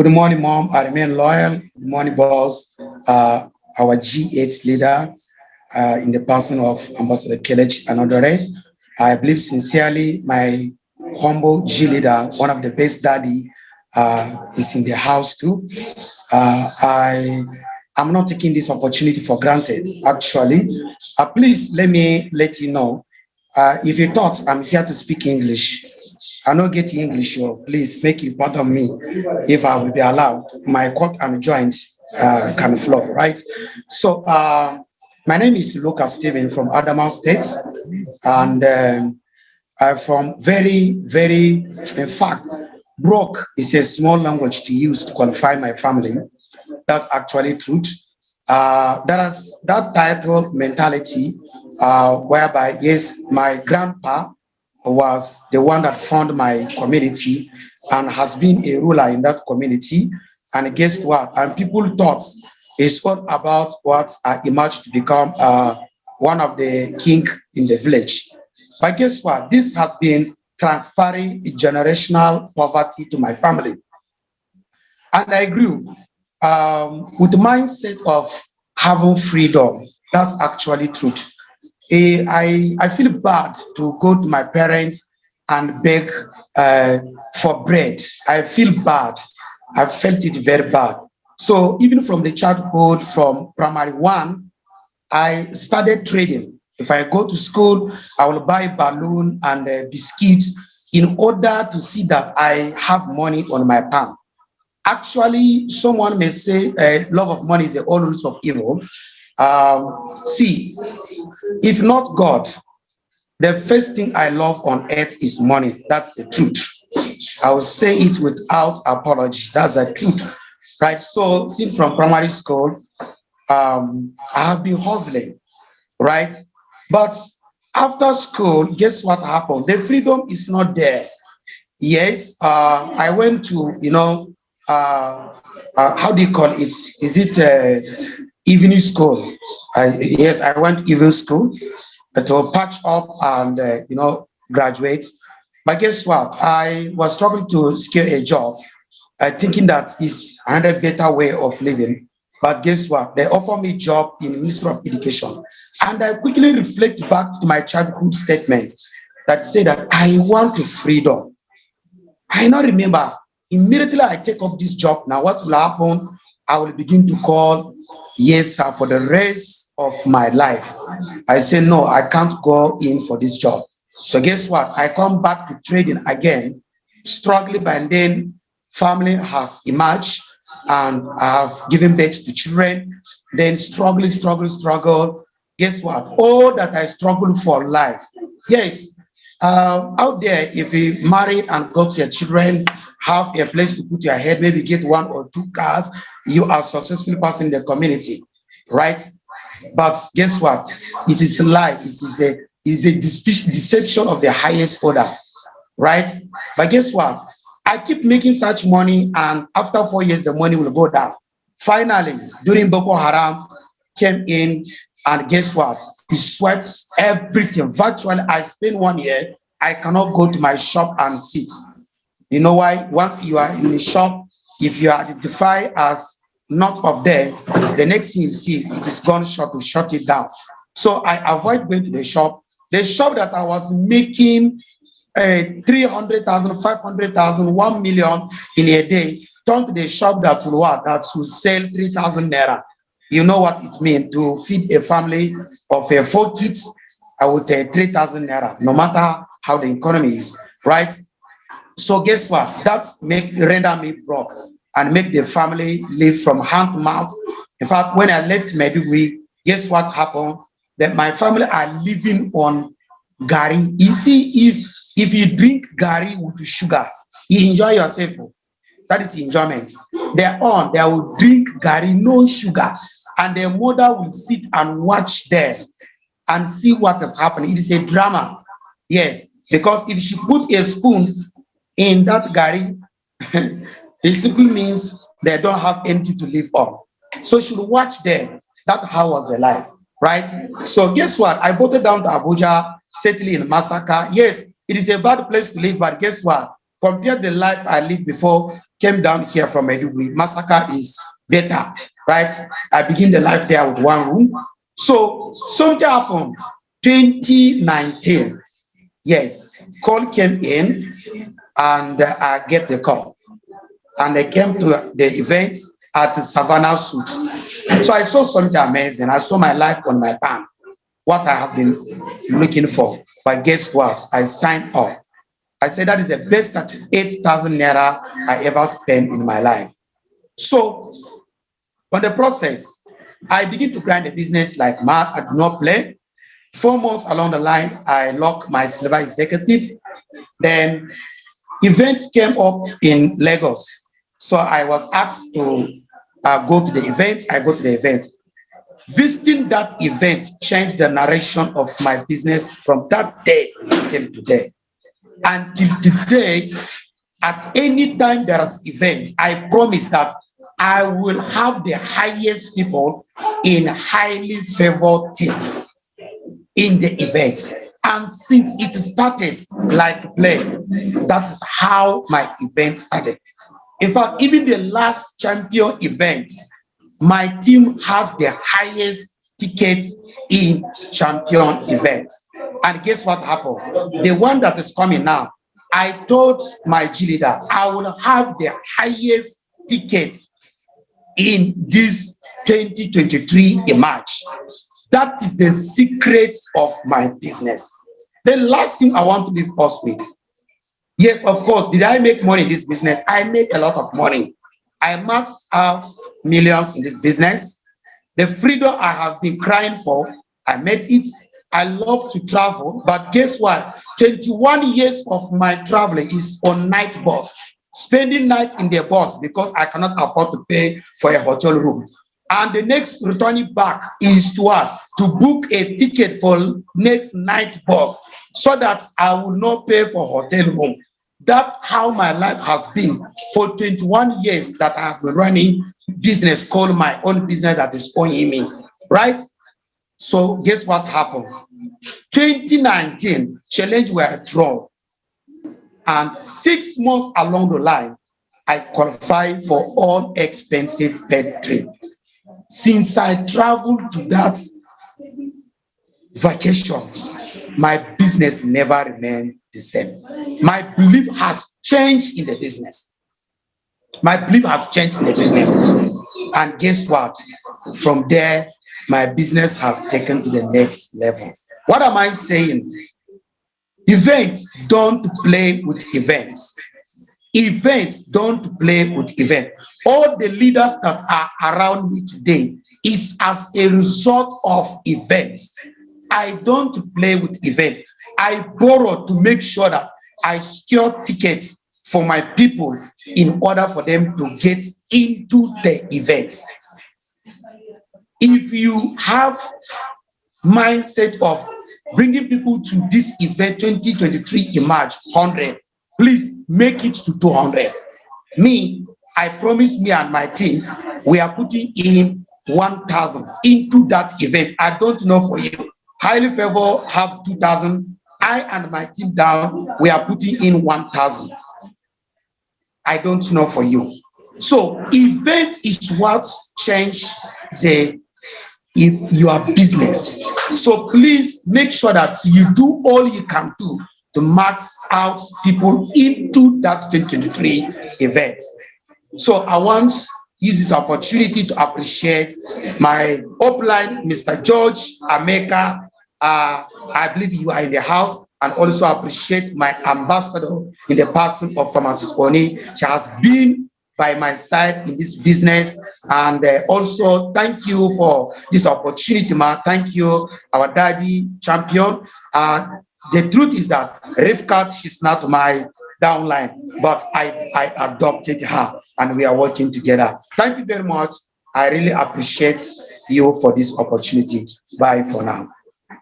Good morning, Mom. I remain loyal. Good morning, boss. Our G8 leader in the person of Ambassador Kelech Anodore. I believe sincerely my humble G leader, one of the best daddy, is in the house too. I am not taking this opportunity for granted. Actually, please let me let you know. If you thought I'm here to speak English, I don't get English, so please make it part of me if I will be allowed. My cut and joint can flow, right? So, my name is Luka Steven from Adamawa State, and I'm from in fact, broke is a small language to use to qualify my family. That's actually truth. There is that title mentality, whereby, yes, my grandpa was the one that found my community and has been a ruler in that community. And guess what? And people thought it's all about what I emerged to become one of the king in the village. But guess what? This has been transferring generational poverty to my family. And I grew with the mindset of having freedom. That's actually truth. I feel bad to go to my parents and beg for bread. I feel bad. I felt it very bad. So even from the childhood, from primary one, I started trading. If I go to school, I will buy balloon and biscuits in order to see that I have money on my palm. Actually, someone may say love of money is the all root of evil. See, if not God, the first thing I love on earth is money. That's the truth. I will say it without apology. That's the truth. Right. So, since from primary school, I have been hustling, right? But after school, guess what happened? The freedom is not there. Yes, I went to, uh, how do you call it? Is it evening school? Yes, I went to evening school to patch up and, graduate. But guess what? I was struggling to secure a job, thinking that is another better way of living. But guess what? They offer me job in the Ministry of Education. And I quickly reflect back to my childhood statement that say that I want freedom. I now remember immediately I take up this job. Now, what will happen? I will begin to call yes, sir, for the rest of my life. I say, no, I can't go in for this job. So, guess what? I come back to trading again, struggling, and then family has emerged and I have given birth to children. Then, struggle. Guess what? All that I struggled for life. Yes, out there, if you marry and got your children, have a place to put your head, maybe get one or two cars, you are a successful person in the community, right? But guess what? It is a lie. It is a deception of the highest order, right? But guess what? I keep making such money, and after 4 years, the money will go down. Finally, during Boko Haram came in, and guess what? He swept everything. Virtually, I spent 1 year. I cannot go to my shop and sit. You know why? Once you are in the shop, if you identify as not of them, the next thing you see, it is gone short to shut it down. So I avoid going to the shop. The shop that I was making 300,000, 500,000, 1 million in a day, turn to the shop that will what? That will sell 3,000 naira. You know what it means to feed a family of 4 kids with 3,000 naira, no matter how the economy is, right? So guess what? That's make render me broke and make the family live from hand to mouth. In fact, when I left Meduguri, guess what happened? That my family are living on gari. You see, if you drink gari with sugar, you enjoy yourself. That is enjoyment. They will drink gari, no sugar, and their mother will sit and watch them and see what is happening. It is a drama. Yes, because if she put a spoon in that gari, it simply means they don't have anything to live on. So she should watch them. That's how was their life, right? So guess what? I voted down to Abuja, settling in Massacre. Yes, it is a bad place to live, but guess what? Compare the life I lived before came down here from Maiduguri. Masaka is better, right? I begin the life there with one room. So something happened. 2019, yes, call came in, and I get the call, and I came to the event at the Savannah Suit. So I saw something amazing. I saw my life on my palm, what I have been looking for. But guess what? I signed off. I said that is the best 38,000 naira I ever spent in my life. So on the process, I begin to grind the business like mad. I do not play. 4 months along the line, I locked my silver executive. Then events came up in Lagos. So I was asked to go to the event. I go to the event. Visiting that event changed the narration of my business from that day till today. Until today, at any time there is event, I promise that I will have the highest people in highly favored team in the events. And since it started like play, that is how my event started. In fact, even the last champion event, my team has the highest tickets in champion events. And guess what happened? The one that is coming now, I told my G leader, I will have the highest tickets in this 2023 in March. That is the secret of my business. The last thing I want to leave us with. Yes, of course, did I make money in this business? I make a lot of money. I maxed out millions in this business. The freedom I have been crying for, I met it. I love to travel, but guess what? 21 years of my traveling is on night bus, spending night in the bus because I cannot afford to pay for a hotel room. And the next returning back is to us to book a ticket for next night bus so that I will not pay for hotel room. That's how my life has been for 21 years that I have been running business called my own business that is owing me, right? So guess what happened? 2019, challenge were drawn. And 6 months along the line, I qualified for all expensive paid trip. Since I traveled to that vacation, my business never remained the same. My belief has changed in the business. My belief has changed in the business. And guess what? From there, my business has taken to the next level. What am I saying? Events, don't play with events. Events, don't play with events. All the leaders that are around me today is as a result of events. I don't play with events. I borrow to make sure that I secure tickets for my people in order for them to get into the events. If you have mindset of bringing people to this event 2023 in March 100, please make it to 200. Me, I promise me and my team, we are putting in 1,000 into that event. I don't know for you. Highly favor have 2,000. I and my team down, we are putting in 1,000. I don't know for you. So event is what changed your business. So please make sure that you do all you can do to max out people into that 2023 event. So I want to use this opportunity to appreciate my upline, Mr. George Ameka. I believe you are in the house, and also appreciate my ambassador in the person of Pharmacist Oni. She has been by my side in this business, and also thank you for this opportunity, ma. Thank you, our daddy champion. The truth is that Rivkat, she's not my downline, but I adopted her, and we are working together. Thank you very much. I really appreciate you for this opportunity. Bye for now.